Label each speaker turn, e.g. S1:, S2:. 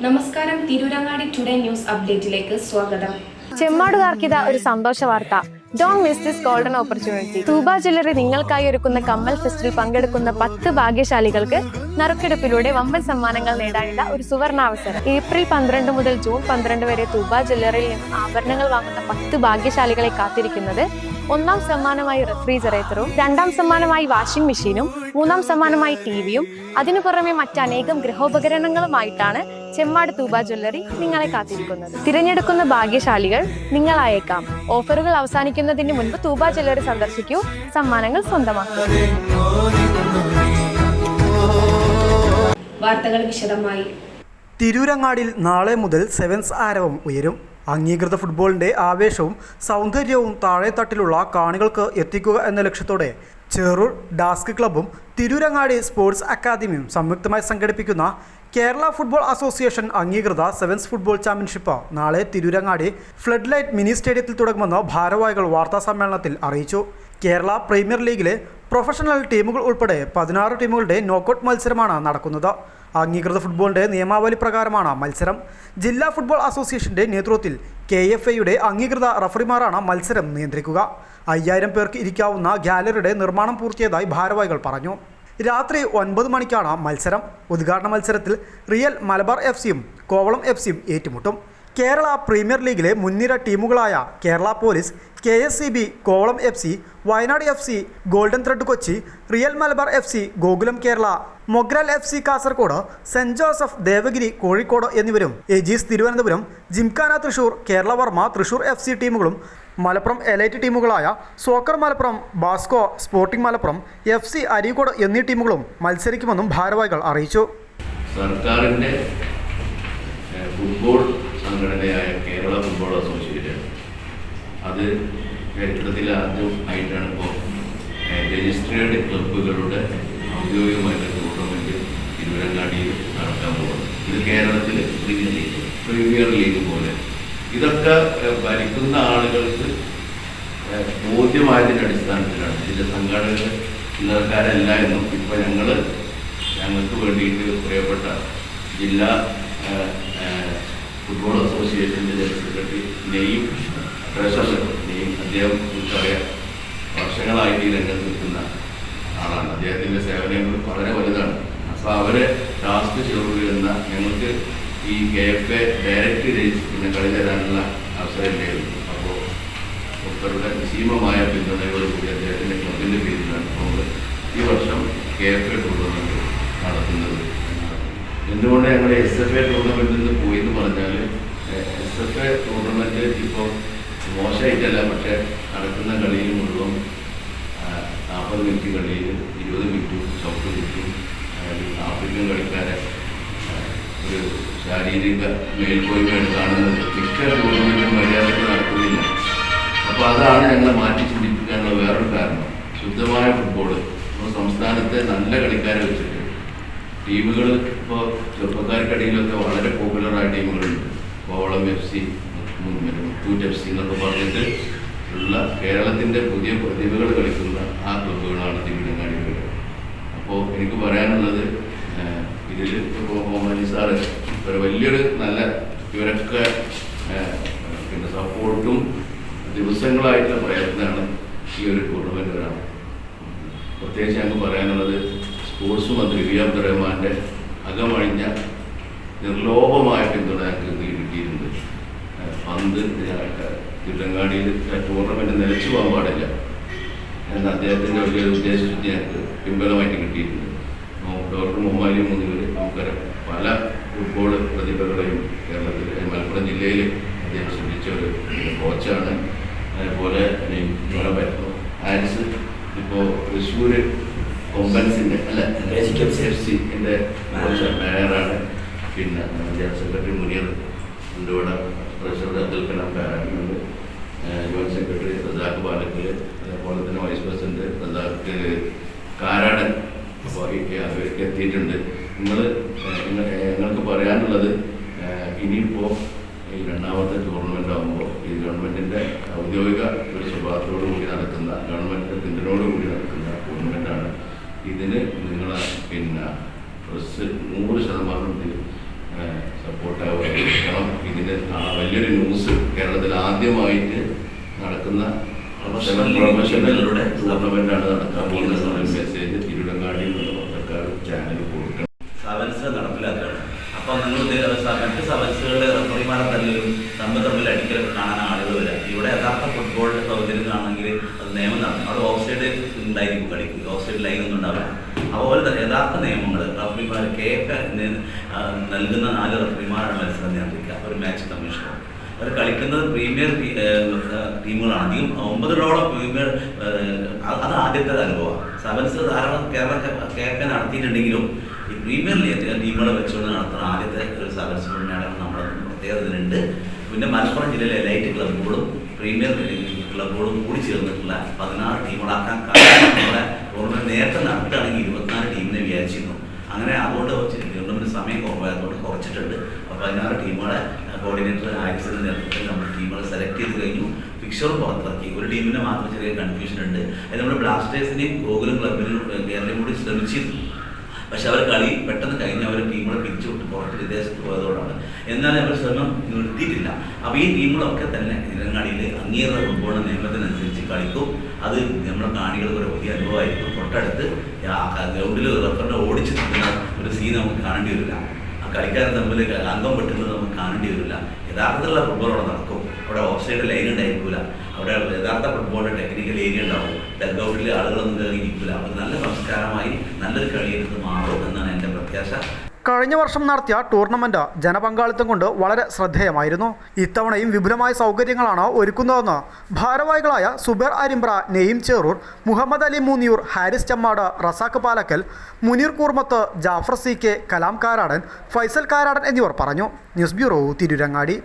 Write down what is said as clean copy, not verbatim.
S1: നമസ്കാരം, Tirurangadi today news അപ്ഡേറ്റിലേക്ക് സ്വാഗതം.
S2: ചെമ്മാടുകാർക്കിത ഒരു സന്തോഷ വാർത്ത. Don't miss this golden opportunity. Thooba jewellery നിങ്ങൾക്കായി ഒരുക്കുന്ന കമ്മൽ ഫെസ്റ്റിൽ പങ്കെടുക്കുന്ന 10 ഭാഗ്യശാലികൾക്ക് നറുക്കെടുപ്പിലൂടെ വമ്പൻ സമ്മാനങ്ങൾ നേടാനുള്ള ഒരു സുവർണാവസരം. ഏപ്രിൽ 12 മുതൽ ജൂൺ 12 വരെ തൂബ ജ്വല്ലറിയിൽ നിന്ന് ആഭരണങ്ങൾ വാങ്ങുന്ന 10 ഭാഗ്യശാലികളെ കാത്തിരിക്കുന്നത് ഒന്നാം സമ്മാനമായി റെഫ്രിജറേറ്ററും, രണ്ടാം സമ്മാനമായി വാഷിംഗ് മെഷീനും, മൂന്നാം സമ്മാനമായി ടിവിയും, അതിനു പുറമെ മറ്റനേകം ഗൃഹോപകരണങ്ങളുമായിട്ടാണ് ചെമ്മാട് തൂബ ജ്വല്ലറി നിങ്ങളെ കാത്തിരിക്കുന്നത്. തിരഞ്ഞെടുക്കുന്ന ഭാഗ്യശാലികൾ നിങ്ങളായേക്കാം. ഓഫറുകൾ അവസാനിക്കുന്നതിന് മുൻപ് തൂബ ജ്വല്ലറി സന്ദർശിക്കൂ, സമ്മാനങ്ങൾ സ്വന്തമാക്കൂ.
S1: വാർത്തകൾ വിശദമായി.
S3: തിരൂരങ്ങാടിയിൽ നാളെ മുതൽ സെവൻസ് ആരവം ഉയരും. അംഗീകൃത ഫുട്ബോളിൻ്റെ ആവേശവും സൗന്ദര്യവും താഴെത്തട്ടിലുള്ള കാണികൾക്ക് എത്തിക്കുക എന്ന ലക്ഷ്യത്തോടെ ചെറൂർ ഡാസ്ക് ക്ലബ്ബും തിരൂരങ്ങാടി സ്പോർട്സ് അക്കാദമിയും സംയുക്തമായി സംഘടിപ്പിക്കുന്ന കേരള ഫുട്ബോൾ അസോസിയേഷൻ അംഗീകൃത സെവൻസ് ഫുട്ബോൾ ചാമ്പ്യൻഷിപ്പ് നാളെ തിരൂരങ്ങാടി ഫ്ലഡ് ലൈറ്റ് മിനി സ്റ്റേഡിയത്തിൽ തുടങ്ങുമെന്ന് ഭാരവാഹികൾ വാർത്താസമ്മേളനത്തിൽ അറിയിച്ചു. കേരള പ്രീമിയർ ലീഗിലെ പ്രൊഫഷണൽ ടീമുകൾ ഉൾപ്പെടെ 16 ടീമുകളുടെ നോക്കൌട്ട് മത്സരമാണ് നടക്കുന്നത്. അംഗീകൃത ഫുട്ബോളിൻ്റെ നിയമാവലി പ്രകാരമാണ് മത്സരം. ജില്ലാ ഫുട്ബോൾ അസോസിയേഷൻ്റെ നേതൃത്വത്തിൽ KFAയുടെ അംഗീകൃത റഫറിമാരാണ് മത്സരം നിയന്ത്രിക്കുക. 5000 പേർക്ക് ഇരിക്കാവുന്ന ഗാലറിയുടെ നിർമ്മാണം പൂർത്തിയായതായി ഭാരവാഹികൾ പറഞ്ഞു. രാത്രി 9 മണിക്കാണ് മത്സരം. ഉദ്ഘാടന മത്സരത്തിൽ റിയൽ മലബാർ FCയും കോവളം FCയും ഏറ്റുമുട്ടും. കേരള പ്രീമിയർ ലീഗിലെ മുൻനിര ടീമുകളായ Kerala police, KSCB, Kovalam FC, Wayanad FC, golden thread Kochi, real Malabar FC, Gokulam Kerala, Mogral FC Kasaragod, saint Joseph Devagiri Kozhikode എന്നിവരും, എജീസ് തിരുവനന്തപുരം, ജിംഖാന തൃശൂർ, കേരള വർമ്മ തൃശൂർ FC ടീമുകളും, മലപ്പുറം എലൈറ്റ് ടീമുകളായ soccer Malappuram, Basco, sporting Malappuram, FC Areekode എന്നീ ടീമുകളും മത്സരിക്കുമെന്നും ഭാരവാഹികൾ അറിയിച്ചു.
S4: സർക്കാരിൻ്റെ ഫുട്ബോൾ സംഘടനയായ കേരള ഫുട്ബോൾ അസോസിയേഷൻ അത് ചരിത്രത്തിൽ ആദ്യമായിട്ടാണ് ഇപ്പോൾ രജിസ്ട്രേഡ് ക്ലബ്ബുകളുടെ ഔദ്യോഗികമായിട്ടുള്ള ടൂർണമെൻറ്റ് തിരുവരങ്ങാടിയിൽ നടക്കാൻ പോകുന്നത്. ഇത് കേരളത്തിൽ പ്രീമിയർ ലീഗ് പോലെ. ഇതൊക്കെ ഭരിക്കുന്ന ആളുകൾക്ക് ബോധ്യമായതിൻ്റെ അടിസ്ഥാനത്തിലാണ്. ഇതിൻ്റെ സംഘാടകർ ചില്ലറക്കാരല്ല എന്നും ഇപ്പോൾ ഞങ്ങൾക്ക് വേണ്ടിയിട്ട് പ്രിയപ്പെട്ട ജില്ലാ ഫുട്ബോൾ അസോസിയേഷൻ്റെ ജനറൽ സെക്രട്ടറി നെയ്യും ട്രഷറർ നെയ്യും, അദ്ദേഹം നമുക്കറിയാം, വർഷങ്ങളായിട്ട് ഈ രംഗത്ത് നിൽക്കുന്ന ആളാണ്. അദ്ദേഹത്തിൻ്റെ സേവനങ്ങൾ വളരെ വലുതാണ്. അപ്പോൾ അവരെ ടാസ്ക് ചെറുകുന്ന ഞങ്ങൾക്ക് ഈ KFA ഡയറക്റ്റ് പിന്നെ കളി തരാനുള്ള അവസരം ഉണ്ടായിരുന്നു. അപ്പോൾ ഡോക്ടറുടെ നിസീമമായ പിന്തുണയോടുകൂടി അദ്ദേഹത്തിൻ്റെ ക്ലബിൻ്റെ പേരിലാണ് നമ്മൾ ഈ വർഷം KFA ടൂർണമെൻറ്റ് നടത്തുന്നത്. എന്തുകൊണ്ട് ഞങ്ങൾ SFA ടൂർണമെൻറ്റിൽ നിന്ന് പോയി എന്ന് പറഞ്ഞാൽ, SFA ടൂർണമെൻറ്റ് ഇപ്പോൾ മോശമായിട്ടല്ല, പക്ഷേ നടക്കുന്ന കളിയിൽ മുഴുവൻ 40 മിനിറ്റ് കളിയിൽ 20 മിനിറ്റും ചവിട്ട് മിനിറ്റും ആഫ്രിക്കൻ കളിക്കാരെ ഒരു ശാരീരിക മേൽക്കോയ്മയാണ് കാണുന്നത്. മിക്ക ടൂർണമെൻറ്റും മര്യാദയ്ക്ക് നടക്കുന്നില്ല. അപ്പോൾ അതാണ് ഞങ്ങളെ മാറ്റി ചിന്തിപ്പിക്കാനുള്ള വേറൊരു കാരണം. ശുദ്ധമായ ഫുട്ബോൾ നമ്മുടെ സംസ്ഥാനത്തെ നല്ല കളിക്കാരെ വെച്ചിട്ട് ടീമുകൾ ഇപ്പോൾ ചെറുപ്പക്കാർക്കിടയിലൊക്കെ വളരെ പോപ്പുലറായ ടീമുകളുണ്ട്. കോവളം FC, മുത്തൂറ്റ് FC എന്നൊക്കെ പറഞ്ഞിട്ട് ഉള്ള കേരളത്തിൻ്റെ പുതിയ പ്രതിഭകൾ കളിക്കുന്ന ആ ക്ലബ്ബുകളാണ് തിരുവനങ്ങാടികൾ. അപ്പോൾ എനിക്ക് പറയാനുള്ളത്, ഇതിൽ ഇപ്പോൾ മോഹൻ സാറ് ഒരു വലിയൊരു നല്ല ഇവരൊക്കെ പിന്നെ സപ്പോർട്ടും ദിവസങ്ങളായിട്ടുള്ള പ്രയത്നമാണ് ഈ ഒരു ടൂർണമെൻറ്റ് വരാൻ. പ്രത്യേകിച്ച് ഞങ്ങൾക്ക് പറയാനുള്ളത്, സ്പോർട്സ് മന്ത്രി വി അബ്ദുറഹ്മാൻ്റെ അകമഴിഞ്ഞ നിർലോഭമായ പിന്തുണ ഞങ്ങൾക്ക് കിട്ടിയിട്ടുണ്ട്. പന്ത് തിരുവനങ്ങാടിയിൽ ടൂർണമെൻറ്റ് നിലച്ചു പോകാൻ പാടില്ല എന്ന അദ്ദേഹത്തിൻ്റെ വലിയൊരു ഉദ്ദേശശുദ്ധി ഞങ്ങൾക്ക് പിൻബലമായിട്ട് കിട്ടിയിട്ടുണ്ട്. ഡോക്ടർ മുഹമ്മദ് മുന്നിൽ നമുക്കറിയാം, പല ഫുട്ബോൾ പ്രതിഭകളെയും കേരളത്തിൽ മലപ്പുറം ജില്ലയിൽ അദ്ദേഹം ശ്രദ്ധിച്ച ഒരു കോച്ചാണ്. അതേപോലെ ഹാരിസ് ഇപ്പോൾ തൃശ്ശൂർ കൊമ്പൻസിൻ്റെ FC-ൻ്റെ മേയറാണ്. പിന്നെ ജനറൽ സെക്രട്ടറി മുനീർ ഇവിടെ, ട്രഷറർ അബ്ദുൽ കലാം കാരാട്ടുണ്ട്, ജോയിൻറ്റ് സെക്രട്ടറി റസാഖ് പാലക്കൽ, അതേപോലെ തന്നെ വൈസ് പ്രസിഡന്റ് റസാഖ് കാരാടൻ. അപ്പോൾ അവർക്ക് എത്തിയിട്ടുണ്ട്. ഞങ്ങൾക്ക് പറയാനുള്ളത്, ഇനിയിപ്പോൾ ഈ രണ്ടാമത്തെ ടൂർണമെൻ്റ് ആകുമ്പോൾ ഈ ഗവൺമെൻറ്റിൻ്റെ ഔദ്യോഗിക ഒരു സ്വഭാവത്തോടു കൂടി നടക്കുന്ന, ഗവൺമെൻറ്റിൻ്റെ പിന്തുണയോടുകൂടി നടക്കുന്ന ടൂർണമെൻറ്റാണ്. ഇതിന് നിങ്ങൾ പിന്നെ പ്രസ് 100% സപ്പോർട്ട് കാണാം. വലിയൊരു ന്യൂസ്. കേരളത്തിൽ ആദ്യമായിട്ട് നടക്കുന്ന പ്രൊഫഷണലുടെ ടൂർണമെന്റാണ് നടക്കാൻ പോകുന്ന മെസ്സേജ് തിരുവനങ്ങാടിയിൽ നിന്ന് സർക്കാർ ചാനൽ കൊടുക്കണം.
S5: സെവൻസ് നടപ്പിലാക്കുകയാണ്. അപ്പോൾ നിങ്ങൾ മറ്റ് സെവൻസുകളുടെ റഫറിമാരെ തല്ലും തമ്മിൽ അടിക്കലൊക്കെ കാണാൻ ആളുകൾ വരിക. ഇവിടെ യഥാർത്ഥ ഫുട്ബോളിൻ്റെ സൗകര്യത്തിലാണെങ്കിൽ അത് നിയമം നടക്കും. അവിടെ ഓഫ് സൈഡ് ഉണ്ടായിരിക്കും കളിക്കുക, ഓഫ് സൈഡ് ലൈനൊന്നും ഉണ്ടാവില്ല. അതുപോലെ തന്നെ യഥാർത്ഥ നിയമങ്ങൾ റഫറിമാർ KF നൽകുന്ന 4 റഫറിമാരാണ് മത്സരം നിയന്ത്രിക്കുക. ഒരു മാച്ച് കമ്മീഷണർ. അവർ കളിക്കുന്നത് പ്രീമിയർ ടീമുകളാണ്. അധികം 9 പ്രീമിയർ. അത് ആദ്യത്തെ അനുഭവമാണ്. സെവൻസ് ധാരാളം KF നടത്തിയിട്ടുണ്ടെങ്കിലും ഈ പ്രീമിയർ ലീഗ് ടീമുകളെ വെച്ചുകൊണ്ട് നടത്തുന്ന ആദ്യത്തെ ഒരു സെവൻസ് ടൂർണമെൻ്റാണ് നമ്മുടെ പ്രത്യേകതയുണ്ട്. പിന്നെ മലപ്പുറം ജില്ലയിലെ എലൈറ്റ് ക്ലബ്ബുകളും പ്രീമിയർ ക്ലബ്ബുകളും കൂടി ചേർന്നിട്ടുള്ള 16 ടീമുകളാക്കാൻ നമ്മുടെ ടൂർണമെൻറ്റ് നേരത്തെ നടത്തുകയാണെങ്കിൽ 24 ടീമിനെ വിചാരിച്ചിരുന്നു. അങ്ങനെ അതുകൊണ്ട് ടൂർണമെൻറ്റ് സമയം കുറവായതുകൊണ്ട് കുറച്ചിട്ടുണ്ട്. അപ്പോൾ 16 ടീമുകളെ കോർഡിനേറ്റർ ആക്സിഡൻറ്റ് നേതൃത്വത്തിൽ നമ്മൾ ടീമുകളെ സെലക്ട് ചെയ്ത് കഴിഞ്ഞു. ഫിക്സറും പുറത്തിറക്കി. ഒരു ടീമിന് മാത്രം ചെറിയ കൺഫ്യൂഷൻ ഉണ്ട്. അത് നമ്മൾ ബ്ലാസ്റ്റേഴ്സിനെയും ഗോകുലം ക്ലബിനും കേരളം കൂടി ശ്രമിച്ചിരുന്നു. പക്ഷെ അവർ കളി പെട്ടെന്ന് കഴിഞ്ഞ് അവർ ടീമുകളെ പിരിച്ചു വിട്ട് പുറത്ത് വിദേശത്ത് പോയതോടാണ്. എന്നാലും അവർ ശ്രമം നിർത്തിയിട്ടില്ല. അപ്പോൾ ഈ ടീമുകളൊക്കെ തന്നെ തിരുവനങ്ങാടിയിൽ അംഗീകൃത ഫുട്ബോളിൻ്റെ നിയമത്തിനനുസരിച്ച് കളിക്കും. അത് നമ്മുടെ കാണികൾക്ക് ഒരു വലിയ അനുഭവമായിരിക്കും. തൊട്ടടുത്ത് ഗ്രൗണ്ടിൽ റഫറിനെ ഓടിച്ച് നിൽക്കുന്ന ഒരു സീൻ നമുക്ക് കാണേണ്ടി വരില്ല. ആ കളിക്കാരൻ തമ്മിൽ അംഗം വെട്ടുന്നത് നമുക്ക് കാണേണ്ടി വരില്ല. യഥാർത്ഥത്തിലുള്ള ഫുട്ബോൾ അവിടെ നടക്കും. അവിടെ ഓഫ് സൈഡ് ലൈൻ ഉണ്ടായിരിക്കില്ല. അവിടെ യഥാർത്ഥ ഫുട്ബോളിൻ്റെ ടെക്നിക്കൽ ഏരിയ ഉണ്ടാവും. ഡഗ്ഔട്ടിൽ ആളുകളൊന്നും കയറിയിരിക്കില്ല. അത് നല്ല സംസ്കാരമായി നല്ലൊരു കളിയെടുത്ത് മാറും എന്നാണ് എൻ്റെ പ്രത്യാശ.
S3: കഴിഞ്ഞ വർഷം നടത്തിയ ടൂർണമെന്റ് ജനപങ്കാളിത്തം കൊണ്ട് വളരെ ശ്രദ്ധേയമായിരുന്നു. ഇത്തവണയും വിപുലമായ സൗകര്യങ്ങളാണ് ഒരുക്കുന്നതെന്ന് ഭാരവാഹികളായ സുബൈർ അരിമ്പ്ര, നെയ്യം ചേറൂർ, മുഹമ്മദ് അലി മൂന്നിയൂർ, ഹാരിസ് ചമ്മാട്, റസാഖ് പാലക്കൽ, മുനീർ കൂർമത്ത്, ജാഫർ CK, കലാം കാരാടൻ, ഫൈസൽ കാരാടൻ എന്നിവർ പറഞ്ഞു. News bureau, Tirurangadi.